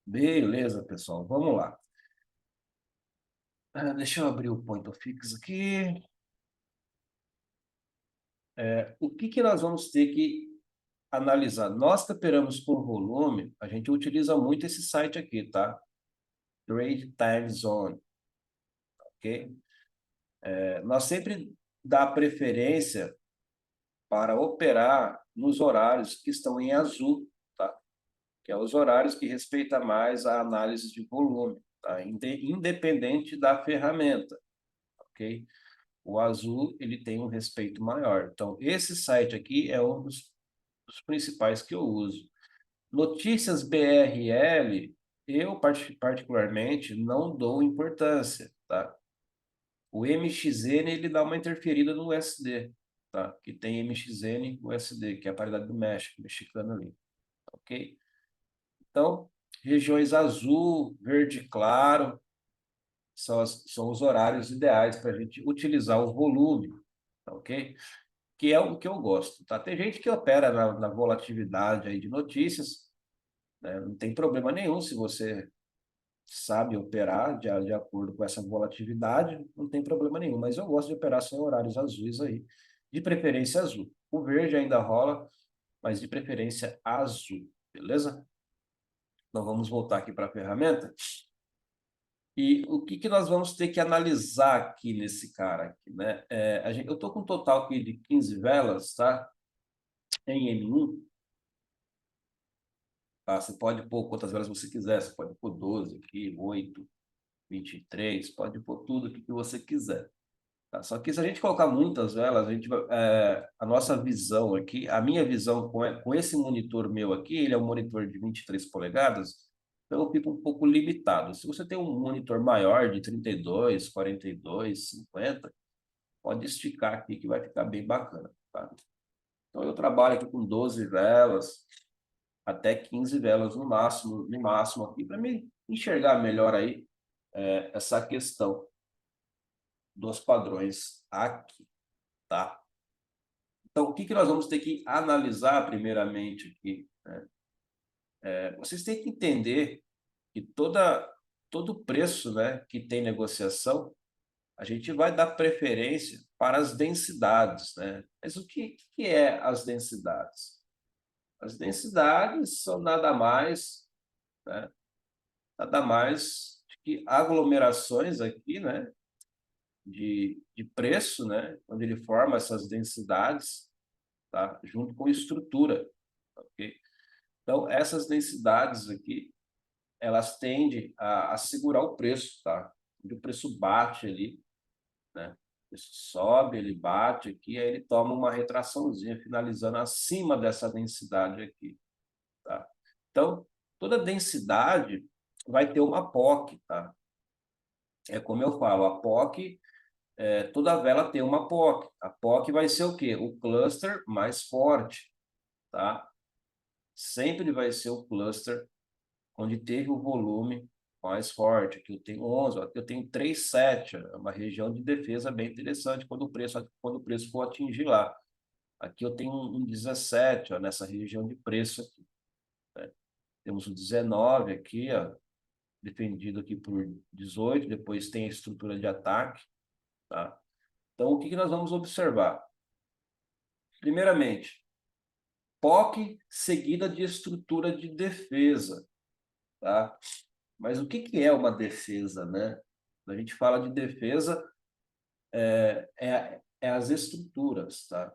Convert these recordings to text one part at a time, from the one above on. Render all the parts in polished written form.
Beleza, pessoal, vamos lá. Deixa eu abrir o Point of Fix aqui. O que que nós vamos ter que analisar? Nós que operamos por volume, a gente utiliza muito esse site aqui, tá? Trade Time Zone, ok? Nós sempre dá preferência para operar nos horários que estão em azul, tá? Que é os horários que respeitam mais a análise de volume, tá? Independente da ferramenta, ok? O azul, ele tem um respeito maior. Então, esse site aqui é um dos principais que eu uso. Notícias BRL, eu particularmente não dou importância, tá? O MXN, ele dá uma interferida no USD, tá? Que tem MXN USD, que é a paridade do México, mexicano ali, ok? Então, regiões azul, verde claro, são os horários ideais para a gente utilizar o volume, tá ok? Que é o que eu gosto, tá? Tem gente que opera na volatilidade aí de notícias, né? Não tem problema nenhum se você sabe operar de acordo com essa volatilidade, não tem problema nenhum, mas eu gosto de operar só em horários azuis aí, de preferência azul. O verde ainda rola, mas de preferência azul, beleza? Então vamos voltar aqui para a ferramenta. E o que que nós vamos ter que analisar aqui nesse cara aqui, né? Eu estou com um total aqui de 15 velas, tá? Em M1. Tá? Você pode pôr quantas velas você quiser, você pode pôr 12 aqui, 8, 23, pode pôr tudo aqui que você quiser. Tá? Só que se a gente colocar muitas velas, a nossa visão aqui, a minha visão com esse monitor meu aqui, ele é um monitor de 23 polegadas, então eu fico um pouco limitado. Se você tem um monitor maior de 32, 42, 50, pode esticar aqui que vai ficar bem bacana. Tá? Então eu trabalho aqui com 12 velas, até 15 velas no máximo aqui, para me enxergar melhor aí essa questão dos padrões aqui, tá? Então, o que que nós vamos ter que analisar primeiramente aqui, né? Vocês têm que entender que todo preço, né, que tem negociação, a gente vai dar preferência para as densidades, né? Mas o que é as densidades? As densidades são né, nada mais que aglomerações aqui, né, de preço, né, onde ele forma essas densidades, tá, junto com estrutura, ok? Então, essas densidades aqui, elas tendem a segurar o preço, tá? Onde o preço bate ali, né? O preço sobe, ele bate aqui, aí ele toma uma retraçãozinha, finalizando acima dessa densidade aqui, tá? Então, toda densidade vai ter uma POC, tá? É como eu falo, a POC, toda vela tem uma POC. A POC vai ser o quê? O cluster mais forte, tá? Sempre vai ser o cluster onde teve o volume mais forte. Aqui eu tenho 11, ó, eu tenho 3,7, é uma região de defesa bem interessante quando o preço for atingir lá. Aqui eu tenho um 17, ó, nessa região de preço aqui, né? Temos o 19 aqui, ó, defendido aqui por 18, depois tem a estrutura de ataque, tá? Então, o que que nós vamos observar? Primeiramente, POC seguida de estrutura de defesa, tá? Mas o que que é uma defesa, né? Quando a gente fala de defesa, é as estruturas, tá?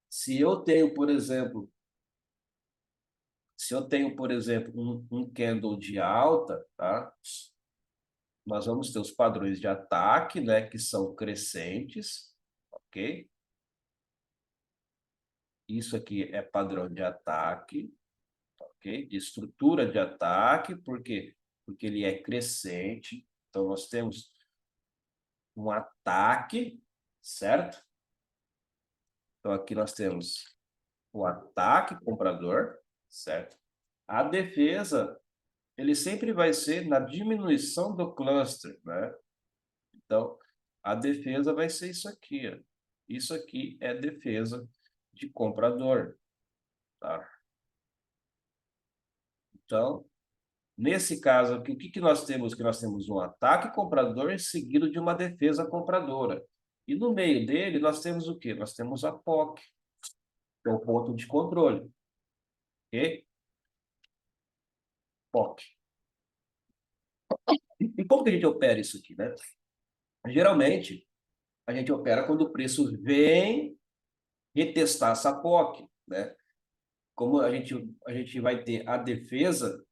Se eu tenho, por exemplo, um candle de alta, tá? Nós vamos ter os padrões de ataque, né, que são crescentes, ok? Isso aqui é padrão de ataque, ok? De estrutura de ataque, por quê? Porque ele é crescente. Então, nós temos um ataque, certo? Então, aqui nós temos o ataque comprador, certo? A defesa, ele sempre vai ser na diminuição do cluster, né? Então, a defesa vai ser isso aqui, ó. Isso aqui é defesa de comprador, tá? Então, Nesse caso aqui, o que que nós temos? Que nós temos um ataque comprador seguido de uma defesa compradora. E no meio dele, nós temos o quê? Nós temos a POC, que é o ponto de controle. Ok? POC. E como que a gente opera isso aqui, né? Geralmente, a gente opera quando o preço vem retestar essa POC, né? Como a gente vai ter a defesa,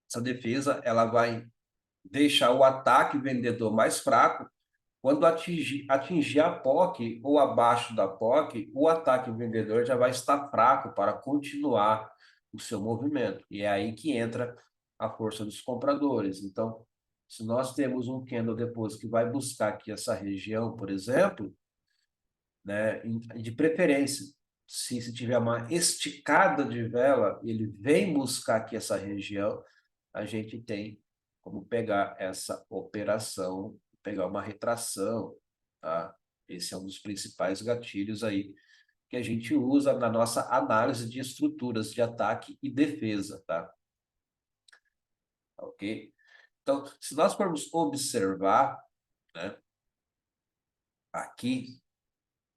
essa defesa ela vai deixar o ataque vendedor mais fraco. Quando atingir a POC ou abaixo da POC, o ataque vendedor já vai estar fraco para continuar o seu movimento. E é aí que entra a força dos compradores. Então, se nós temos um candle depois que vai buscar aqui essa região, por exemplo, né, de preferência, se tiver uma esticada de vela, ele vem buscar aqui essa região, a gente tem como pegar essa operação, pegar uma retração, tá? Esse é um dos principais gatilhos aí que a gente usa na nossa análise de estruturas de ataque e defesa, tá? Ok? Então, se nós formos observar, né, aqui,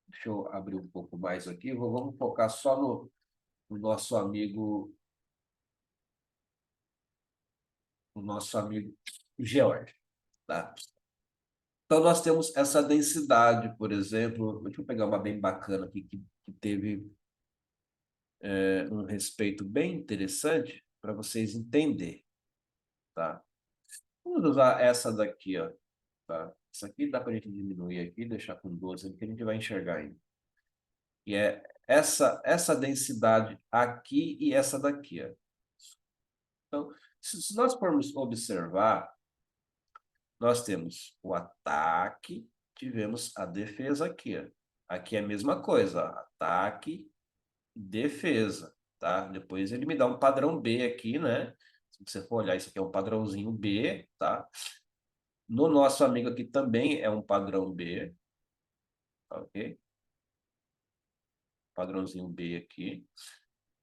deixa eu abrir um pouco mais aqui, vamos focar só no nosso amigo, o nosso amigo George, tá? Então, nós temos essa densidade, por exemplo, deixa eu pegar uma bem bacana aqui, que teve um respeito bem interessante para vocês entenderem, tá? Vamos usar essa daqui, ó, tá? Essa aqui dá para a gente diminuir aqui, deixar com 12, porque a gente vai enxergar ainda. E é essa densidade aqui e essa daqui, ó. Então, se nós formos observar, nós temos o ataque, tivemos a defesa aqui, ó. Aqui é a mesma coisa, ó, ataque, defesa, tá? Depois ele me dá um padrão B aqui, né? Se você for olhar, isso aqui é um padrãozinho B, tá? No nosso amigo aqui também é um padrão B, tá ok? Padrãozinho B aqui,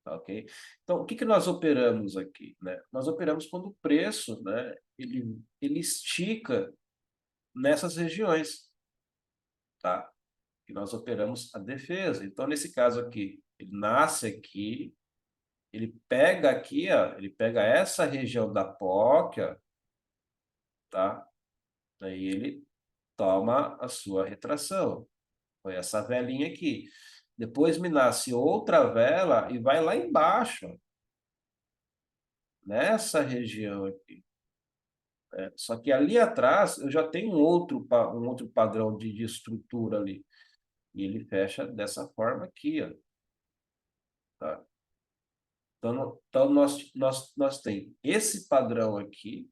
tá ok? Então, o que que nós operamos aqui, né? Nós operamos quando o preço, né? Ele estica nessas regiões, tá? Que nós operamos a defesa. Então, nesse caso aqui, ele nasce aqui, ele pega aqui, ó, ele pega essa região da POC, ó, tá? Aí ele toma a sua retração. Foi essa velinha aqui. Depois me nasce outra vela e vai lá embaixo, ó, nessa região aqui. Só que ali atrás eu já tenho um outro padrão de estrutura ali. E ele fecha dessa forma aqui, ó, tá? Então nós tem esse padrão aqui,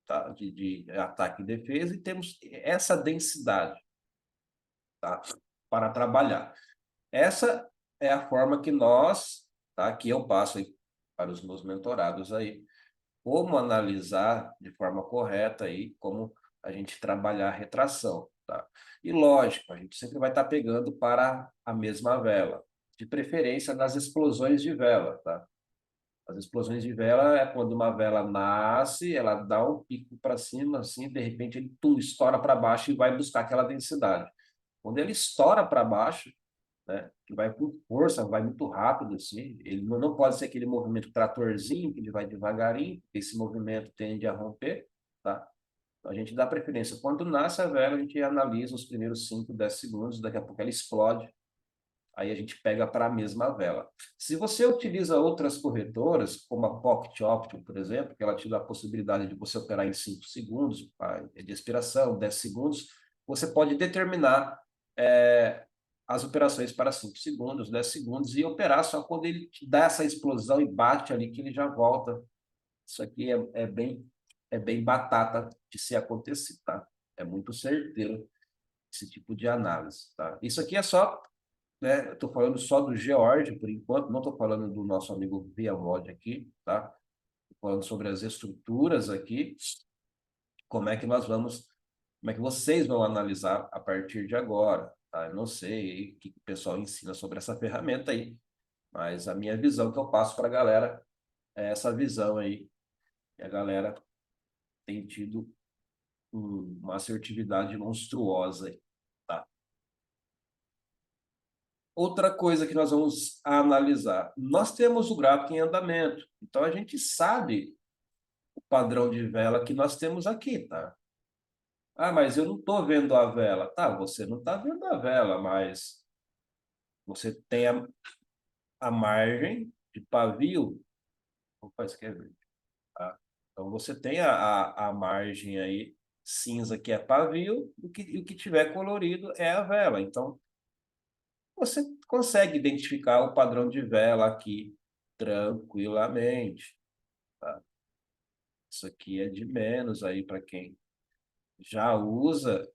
tá? De ataque e defesa, e temos essa densidade, tá? Para trabalhar. Essa é a forma que nós, tá? Que eu passo aí para os meus mentorados aí, como analisar de forma correta aí, como a gente trabalhar a retração, tá? E lógico, a gente sempre vai estar pegando para a mesma vela, de preferência nas explosões de vela, tá? As explosões de vela é quando uma vela nasce, ela dá um pico para cima, assim, de repente ele estoura para baixo e vai buscar aquela densidade. Quando ele estoura para baixo, né, que vai com força, vai muito rápido, assim, ele não pode ser aquele movimento tratorzinho, que ele vai devagarinho, esse movimento tende a romper, tá? Então, a gente dá preferência. Quando nasce a vela, a gente analisa os primeiros 5, 10 segundos, daqui a pouco ela explode, aí a gente pega para a mesma vela. Se você utiliza outras corretoras, como a Pocket Option, por exemplo, que ela te dá a possibilidade de você operar em 5 segundos, de expiração, 10 segundos, você pode determinar as operações para 5 segundos, 10 segundos, e operar só quando ele te dá essa explosão e bate ali que ele já volta. Isso aqui é bem batata de se acontecer, tá? É muito certeiro esse tipo de análise, tá? Isso aqui é só, né? Eu estou falando só do George por enquanto, não estou falando do nosso amigo ViaMod aqui, tá? Estou falando sobre as estruturas aqui, como é que nós vamos, como é que vocês vão analisar a partir de agora, tá? Eu não sei o que o pessoal ensina sobre essa ferramenta aí, mas a minha visão que eu passo para a galera é essa visão aí E a galera tem tido uma assertividade monstruosa aí, tá? Outra coisa que nós vamos analisar. Nós temos o gráfico em andamento. Então, a gente sabe o padrão de vela que nós temos aqui, tá? Ah, mas eu não estou vendo a vela. Tá, você não está vendo a vela, mas você tem a margem de pavio. Opa, isso aqui é verde, tá? Então, você tem a margem aí cinza, que é pavio, e o que tiver colorido é a vela. Então, você consegue identificar o padrão de vela aqui tranquilamente, tá? Isso aqui é de menos aí para quem já usa,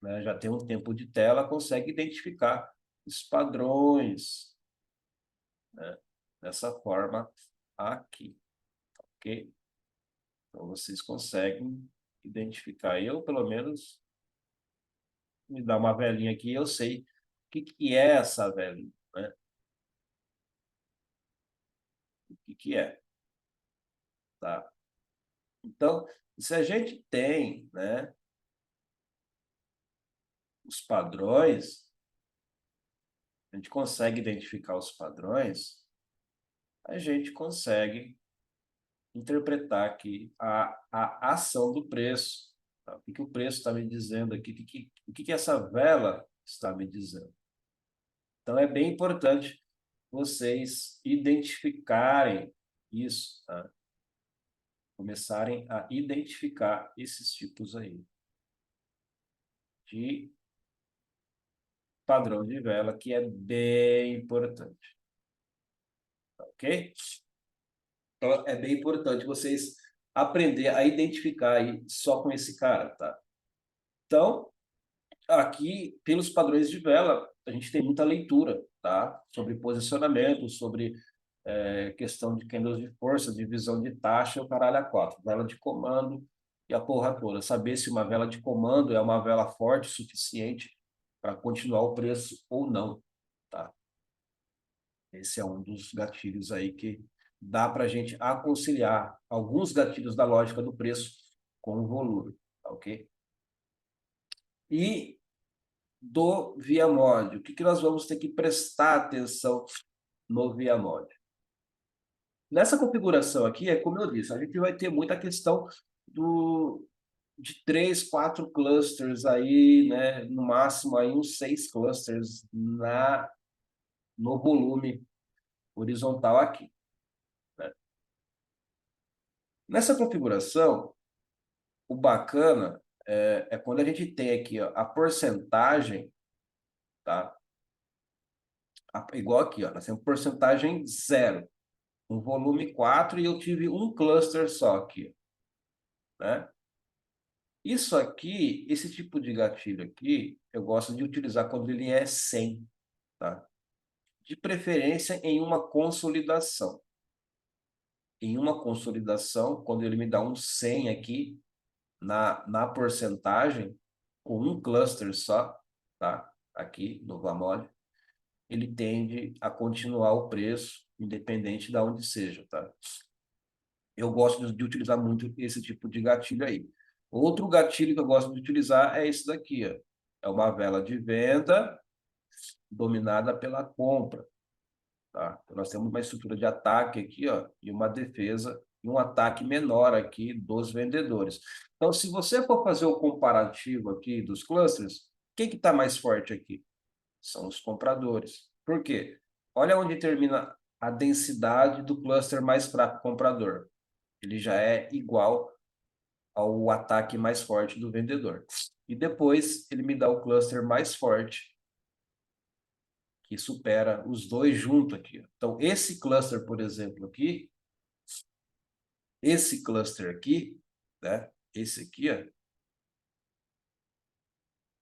né, já tem um tempo de tela, consegue identificar os padrões, né, dessa forma aqui, ok? Então, vocês conseguem identificar. Eu, pelo menos, me dá uma velinha aqui, eu sei o que é essa velinha, né? O que é, tá? Então, se a gente tem, né, os padrões, a gente consegue identificar os padrões, a gente consegue interpretar aqui a ação do preço. Tá? O que o preço está me dizendo aqui? O que essa vela está me dizendo? Então, é bem importante vocês identificarem isso, tá? Começarem a identificar esses tipos aí de padrão de vela, que é bem importante, tá ok? Então, é bem importante vocês aprender a identificar aí só com esse cara, tá? Então, aqui, pelos padrões de vela, a gente tem muita leitura, tá? Sobre posicionamento, sobre questão de candles de força, divisão de taxa, o caralho a quatro, vela de comando e a porra toda. Saber se uma vela de comando é uma vela forte o suficiente para continuar o preço ou não, tá? Esse é um dos gatilhos aí que dá para a gente aconselhar alguns gatilhos da lógica do preço com o volume, tá ok? E do via mod, o que nós vamos ter que prestar atenção no via mod? Nessa configuração aqui, é como eu disse, a gente vai ter muita questão de 3, 4 clusters aí, né? No máximo aí uns 6 clusters no volume horizontal aqui, né? Nessa configuração, o bacana é quando a gente tem aqui, ó, a porcentagem, tá? Igual aqui, ó, nós temos porcentagem 0, um volume 4 e eu tive um cluster só aqui, né? Isso aqui, esse tipo de gatilho aqui, eu gosto de utilizar quando ele é 100, tá? De preferência em uma consolidação. Em uma consolidação, quando ele me dá um 100 aqui, na porcentagem, com um cluster só, tá? Aqui no Vamole, ele tende a continuar o preço, independente de onde seja, tá? Eu gosto de utilizar muito esse tipo de gatilho aí. Outro gatilho que eu gosto de utilizar é esse daqui, ó. É uma vela de venda dominada pela compra, tá? Então, nós temos uma estrutura de ataque aqui, ó, e uma defesa e um ataque menor aqui dos vendedores. Então, se você for fazer o comparativo aqui dos clusters, quem que está mais forte aqui? São os compradores. Por quê? Olha onde termina a densidade do cluster mais fraco comprador. Ele já é igual ao ataque mais forte do vendedor. E depois ele me dá o cluster mais forte, que supera os dois juntos aqui. Então, esse cluster, por exemplo, aqui, esse cluster aqui, né? Esse aqui, ó,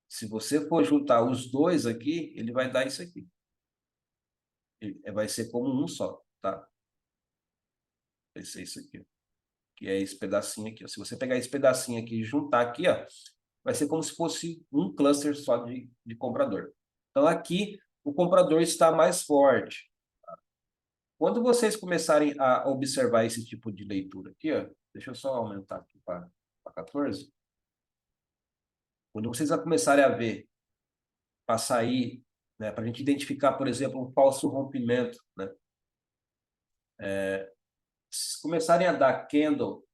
se você for juntar os dois aqui, ele vai dar isso aqui. Vai ser como um só, tá? Vai ser isso aqui, que é esse pedacinho aqui. Ó. Se você pegar esse pedacinho aqui e juntar aqui, ó, vai ser como se fosse um cluster só de comprador. Então, aqui, o comprador está mais forte. Quando vocês começarem a observar esse tipo de leitura aqui, ó, deixa eu só aumentar aqui para 14. Quando vocês começarem a ver, para sair, né, para a gente identificar, por exemplo, um falso rompimento, né? Se começarem a dar candle,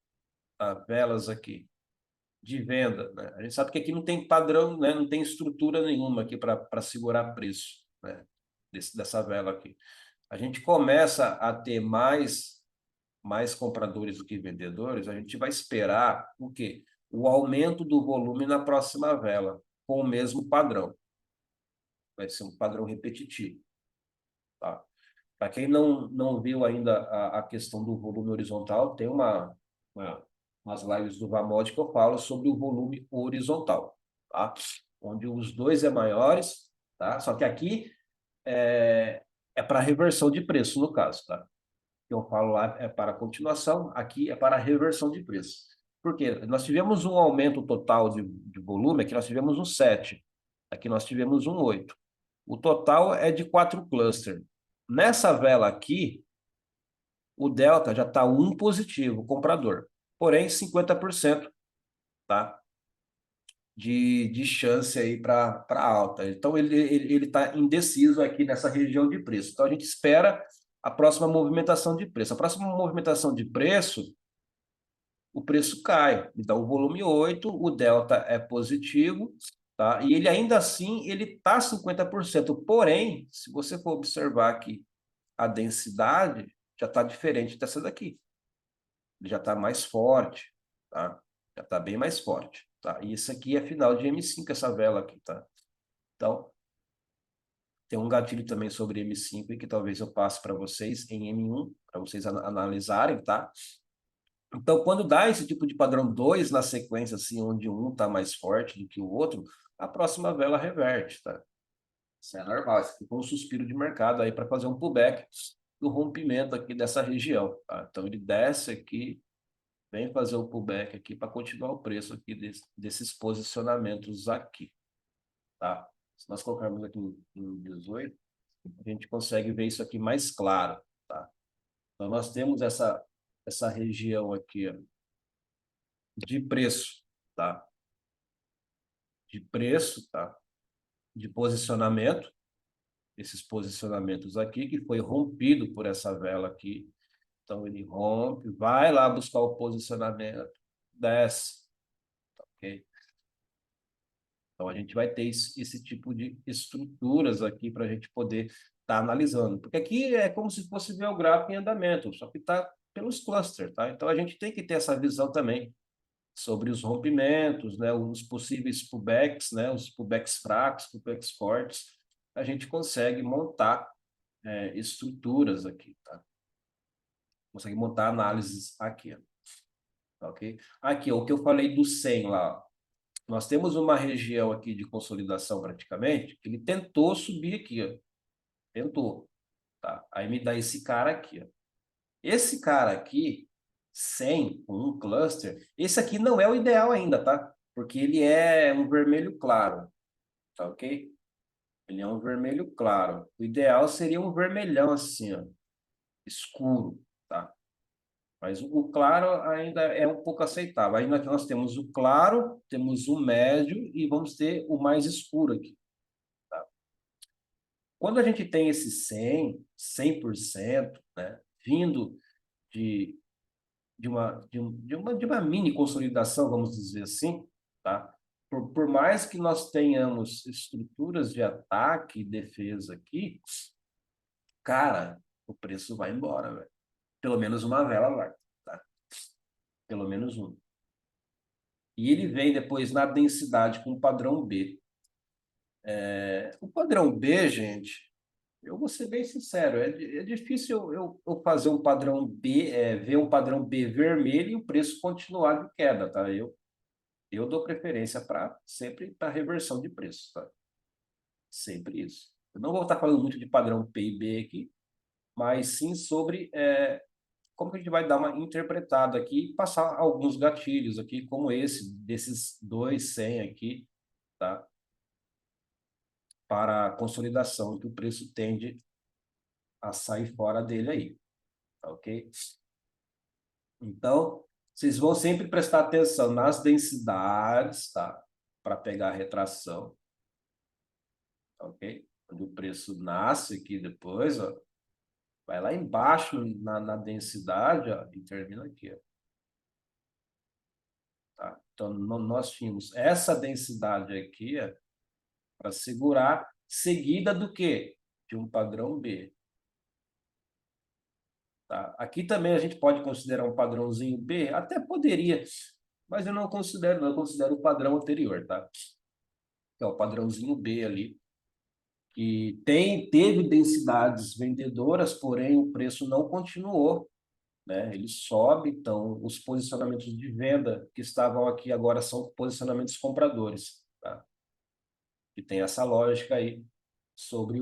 velas aqui, de venda, né? A gente sabe que aqui não tem padrão, né? Não tem estrutura nenhuma aqui para segurar preço, né? Dessa vela aqui. A gente começa a ter mais compradores do que vendedores, a gente vai esperar o quê? O aumento do volume na próxima vela, com o mesmo padrão. Vai ser um padrão repetitivo, tá? Para quem não viu ainda a questão do volume horizontal, tem umas lives do Vamod que eu falo sobre o volume horizontal, tá? Onde os dois é maiores, tá? Só que aqui é para reversão de preço, no caso, tá? Que eu falo lá é para continuação, aqui é para reversão de preço. Por quê? Nós tivemos um aumento total de volume, aqui nós tivemos um 7, aqui nós tivemos um 8. O total é de 4 clusters. Nessa vela aqui, o delta já está 1 positivo, comprador. Porém, 50%, tá? De chance aí para alta. Então, ele está indeciso aqui nessa região de preço. Então, a gente espera a próxima movimentação de preço. A próxima movimentação de preço, o preço cai. Então, o volume 8, o delta é positivo, tá? E ele ainda assim, ele está 50%. Porém, se você for observar aqui, a densidade já está diferente dessa daqui. Ele já está mais forte, tá? Já está bem mais forte, tá? E isso aqui é final de M5, essa vela aqui, tá? Então, tem um gatilho também sobre M5 que talvez eu passe para vocês em M1, para vocês analisarem, tá? Então, quando dá esse tipo de padrão 2 na sequência, assim, onde um está mais forte do que o outro, a próxima vela reverte, tá? Isso é normal, isso aqui foi um suspiro de mercado aí para fazer um pullback do rompimento aqui dessa região, tá? Então, ele desce aqui, vem fazer o pullback aqui para continuar o preço aqui desses posicionamentos aqui, tá? Se nós colocarmos aqui em 18, a gente consegue ver isso aqui mais claro, tá? Então, nós temos essa região aqui, ó, de preço, tá? De preço, tá? De posicionamento, esses posicionamentos aqui, que foi rompido por essa vela aqui. Então, ele rompe, vai lá buscar o posicionamento, desce, ok? Então, a gente vai ter esse tipo de estruturas aqui para a gente poder estar analisando. Porque aqui é como se fosse ver o gráfico em andamento, só que está pelos clusters, tá? Então, a gente tem que ter essa visão também sobre os rompimentos, né? Os possíveis pullbacks, né? Os pullbacks fracos, pullbacks fortes. A gente consegue montar estruturas aqui, tá? Consegue montar análises aqui, ok? Aqui, ó, o que eu falei do 100 lá, ó. Nós temos uma região aqui de consolidação praticamente, que ele tentou subir aqui, ó. Tentou, tá? Aí me dá esse cara aqui, ó. Esse cara aqui, 100 com um cluster, esse aqui não é o ideal ainda, tá? Porque ele é um vermelho claro, tá ok? Ele é um vermelho claro. O ideal seria um vermelhão assim, ó, escuro, tá? Mas o claro ainda é um pouco aceitável. Aí nós temos o claro, temos o médio e vamos ter o mais escuro aqui. Tá? Quando a gente tem esse 100%, né, vindo de, de uma mini consolidação, vamos dizer assim, tá? Por mais que nós tenhamos estruturas de ataque e defesa aqui, cara, o preço vai embora, velho. Pelo menos uma vela vai, tá? Pelo menos um. E ele vem depois na densidade com o padrão B. O padrão B, gente, eu vou ser bem sincero, é difícil eu fazer um padrão B, ver um padrão B vermelho e o preço continuar de queda, tá? Eu dou preferência para sempre para reversão de preço, tá? Sempre isso. Eu não vou estar falando muito de padrão P e B aqui, mas sim sobre como que a gente vai dar uma interpretada aqui e passar alguns gatilhos aqui, como esse, desses 2,100 aqui, tá? Para a consolidação que o preço tende a sair fora dele aí, tá ok? Então, vocês vão sempre prestar atenção nas densidades, tá? Para pegar a retração, tá ok? Quando o preço nasce aqui depois, ó, vai lá embaixo na densidade, ó, e termina aqui, ó, tá? Então, nós tínhamos essa densidade aqui, ó, para segurar, seguida do quê? De um padrão B. Tá? Aqui também a gente pode considerar um padrãozinho B, até poderia, mas eu não considero, não, eu considero o padrão anterior, tá? Que é o padrãozinho B ali, que teve densidades vendedoras, porém o preço não continuou, né? Ele sobe, então os posicionamentos de venda que estavam aqui agora são posicionamentos compradores, tá? E tem essa lógica aí sobre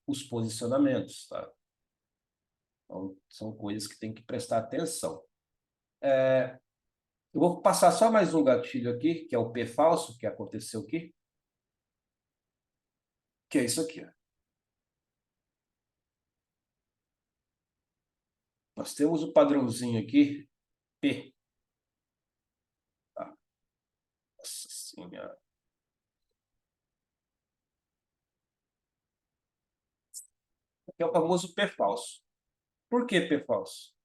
os posicionamentos, tá? Então, são coisas que tem que prestar atenção. Eu vou passar só mais um gatilho aqui, que é o P falso, que aconteceu aqui, que é isso aqui, ó. Nós temos o padrãozinho aqui, P. Tá? Nossa Senhora. Aqui é o famoso P falso. Por que P falso?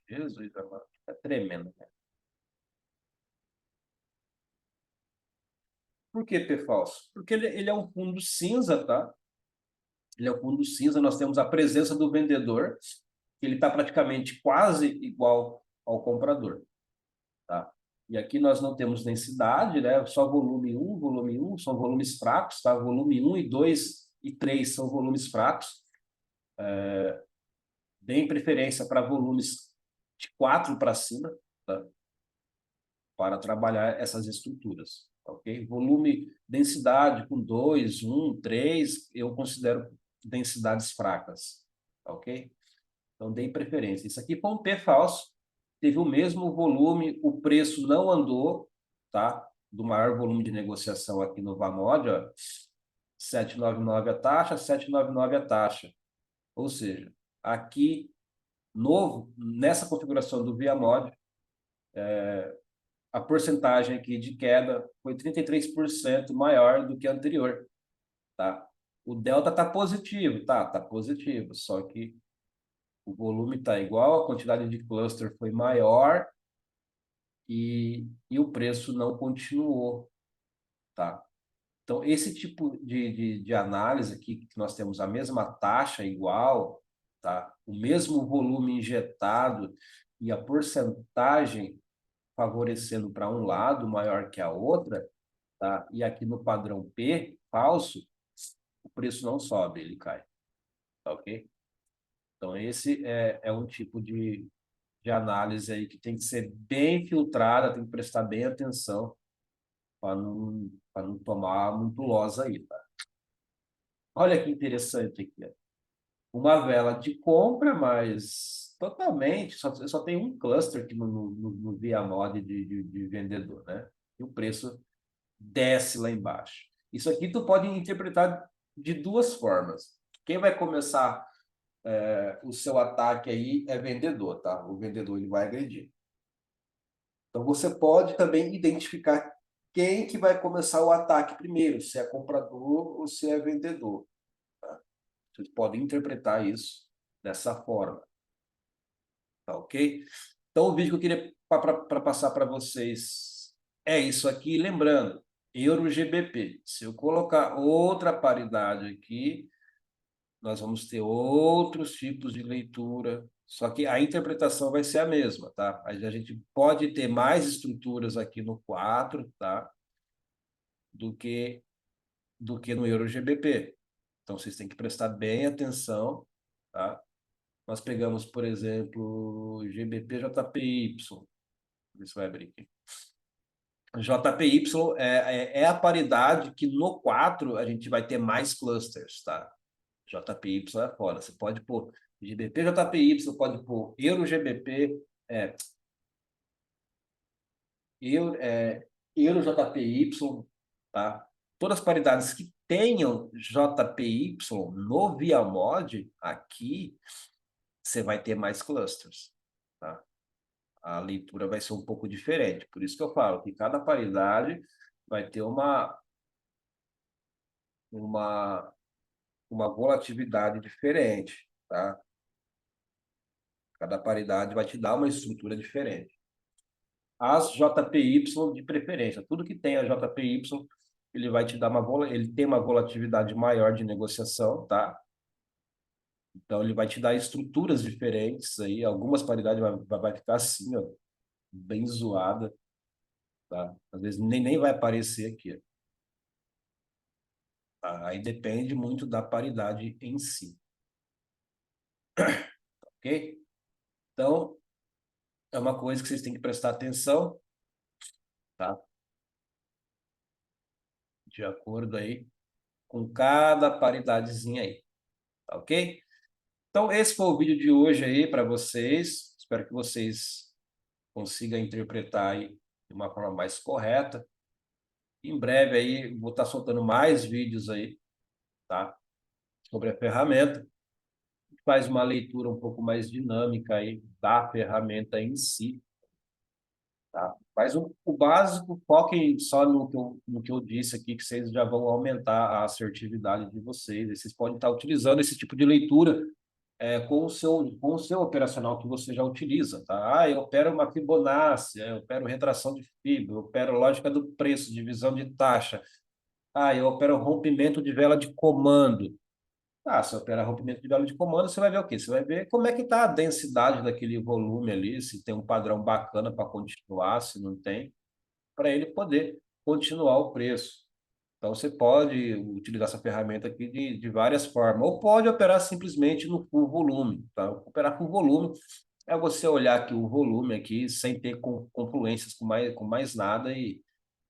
Jesus amado, é tremendo, né? Por que P falso? Porque ele é um fundo cinza, tá? Ele é um fundo cinza, nós temos a presença do vendedor, ele está praticamente quase igual ao comprador, tá? E aqui nós não temos densidade, né? Só volume um são volumes fracos, tá? Volume um e 2 e 3 são volumes fracos. Deem preferência para volumes de 4 para cima, tá? Para trabalhar essas estruturas, ok? Volume, densidade com 2, 1, 3, eu considero densidades fracas, ok? Então, deem preferência. Isso aqui foi um P falso, teve o mesmo volume, o preço não andou, tá? Do maior volume de negociação aqui no Vamod, ó, 799 a taxa, 799 a taxa. Ou seja, aqui, novo, nessa configuração do ViaMod, a porcentagem aqui de queda foi 33% maior do que a anterior, tá? O delta está positivo, tá positivo, só que o volume está igual, a quantidade de cluster foi maior e o preço não continuou, tá? Então, esse tipo de análise aqui, que nós temos a mesma taxa igual, tá? O mesmo volume injetado e a porcentagem favorecendo para um lado maior que a outra, tá? E aqui no padrão P, falso, o preço não sobe, ele cai, tá ok? Então, esse é um tipo de análise aí que tem que ser bem filtrada, tem que prestar bem atenção para não tomar muito loss aí, tá? Olha que interessante aqui, ó. Uma vela de compra, mas totalmente, só tem um cluster aqui no ViaMod de vendedor, né? E o preço desce lá embaixo. Isso aqui tu pode interpretar de duas formas. Quem vai começar o seu ataque aí é vendedor, tá? O vendedor ele vai agredir. Então você pode também identificar quem que vai começar o ataque primeiro, se é comprador ou se é vendedor. Tá? Vocês podem interpretar isso dessa forma, tá ok? Então o vídeo que eu queria para passar para vocês é isso aqui, lembrando, Euro GBP. Se eu colocar outra paridade aqui, nós vamos ter outros tipos de leitura, só que a interpretação vai ser a mesma, tá? A gente pode ter mais estruturas aqui no 4, tá? Do que, do que no Euro GBP. Então, vocês têm que prestar bem atenção, tá? Nós pegamos, por exemplo, GBP JPY. Isso vai abrir aqui. JPY é a paridade que no 4 a gente vai ter mais clusters, tá? JPY é fora. Você pode pôr GBP, JPY, pode pôr Euro GBP, Euro, Euro JPY, tá? Todas as paridades que tenham JPY no ViaMod, aqui você vai ter mais clusters, tá? A leitura vai ser um pouco diferente. Por isso que eu falo que cada paridade vai ter uma, uma volatilidade diferente, tá? Cada paridade vai te dar uma estrutura diferente. As JPY de preferência, tudo que tem a JPY, ele vai te dar ele tem uma volatilidade maior de negociação, tá? Então ele vai te dar estruturas diferentes aí, algumas paridades vai ficar assim, ó, bem zoada, tá? Às vezes nem vai aparecer aqui. Tá? Aí depende muito da paridade em si, ok? Então, é uma coisa que vocês têm que prestar atenção, tá? De acordo aí com cada paridadezinha aí, tá ok? Então, esse foi o vídeo de hoje aí para vocês. Espero que vocês consigam interpretar aí de uma forma mais correta. Em breve aí, vou estar soltando mais vídeos aí, tá? Sobre a ferramenta. Faz uma leitura um pouco mais dinâmica aí da ferramenta em si, tá? Mas o básico, foquem só no que eu disse aqui, que vocês já vão aumentar a assertividade de vocês. E vocês podem estar utilizando esse tipo de leitura com o seu operacional que você já utiliza, tá? Ah, eu opero uma Fibonacci, eu opero retração de Fibonacci, eu opero lógica do preço, divisão de taxa. Ah, eu opero rompimento de vela de comando. Ah, se operar rompimento de vela de comando, você vai ver o quê? Você vai ver como é que está a densidade daquele volume ali, se tem um padrão bacana para continuar, se não tem, para ele poder continuar o preço. Então, você pode utilizar essa ferramenta aqui de várias formas, ou pode operar simplesmente no full volume. Tá? Operar full volume é você olhar aqui o volume aqui sem ter confluências com mais nada e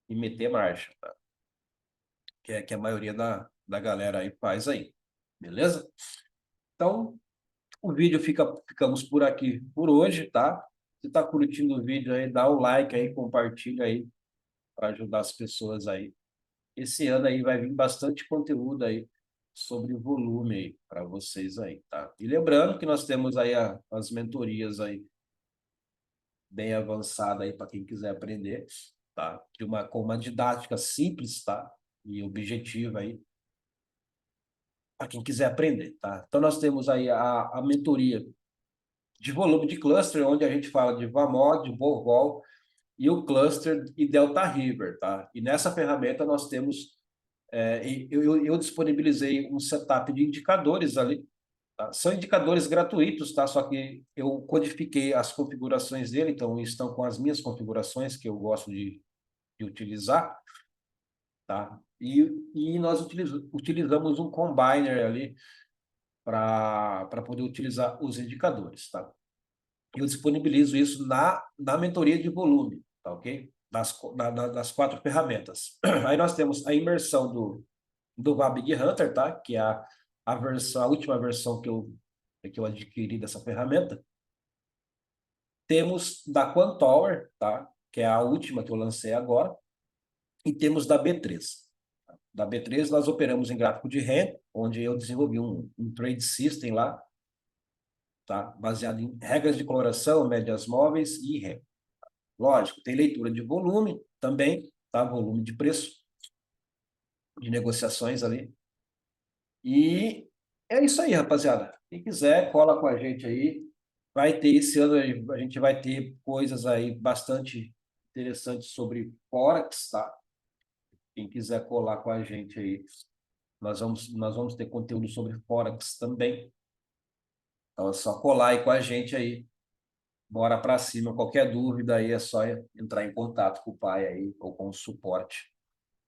meter marcha, tá? Que a maioria da galera aí faz aí, beleza? Então, ficamos por aqui por hoje, tá? Se está curtindo o vídeo aí, dá o like aí, compartilha aí, para ajudar as pessoas aí. Esse ano aí vai vir bastante conteúdo aí sobre o volume aí para vocês aí, tá? E lembrando que nós temos aí as mentorias aí bem avançada aí para quem quiser aprender, tá? Com uma didática simples, tá? E objetiva aí para quem quiser aprender, tá? Então nós temos aí a mentoria de volume de cluster, onde a gente fala de VAMOD, BOVOL e o cluster e Delta River, tá? E nessa ferramenta nós temos eu disponibilizei um setup de indicadores ali, tá? São indicadores gratuitos, tá? Só que eu codifiquei as configurações dele, então estão com as minhas configurações que eu gosto de utilizar, tá? E nós utilizamos um combiner ali para poder utilizar os indicadores, tá? Eu disponibilizo isso na mentoria de volume, tá ok? Das 4 ferramentas. Aí nós temos a imersão do VABIG Hunter, tá? Que é a última versão que eu adquiri dessa ferramenta. Temos da Quantower, tá? Que é a última que eu lancei agora. E temos da B3. Da B3 nós operamos em gráfico de renda, onde eu desenvolvi um trade system lá, tá? Baseado em regras de coloração, médias móveis e renda. Lógico, tem leitura de volume também, tá? Volume de preço, de negociações ali. E é isso aí, rapaziada. Quem quiser, cola com a gente aí. Vai ter esse ano, a gente vai ter coisas aí bastante interessantes sobre Forex, tá? Quem quiser colar com a gente aí, nós vamos ter conteúdo sobre Forex também. Então é só colar aí com a gente aí. Bora para cima. Qualquer dúvida aí é só entrar em contato com o pai aí ou com o suporte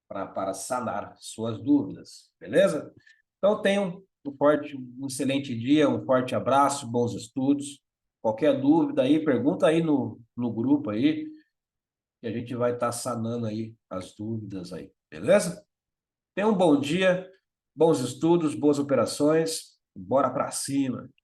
para sanar suas dúvidas, beleza? Então tenham um excelente dia, um forte abraço, bons estudos. Qualquer dúvida aí, pergunta aí no grupo aí, que a gente vai estar sanando aí as dúvidas aí, beleza? Tenha um bom dia, bons estudos, boas operações, bora para cima.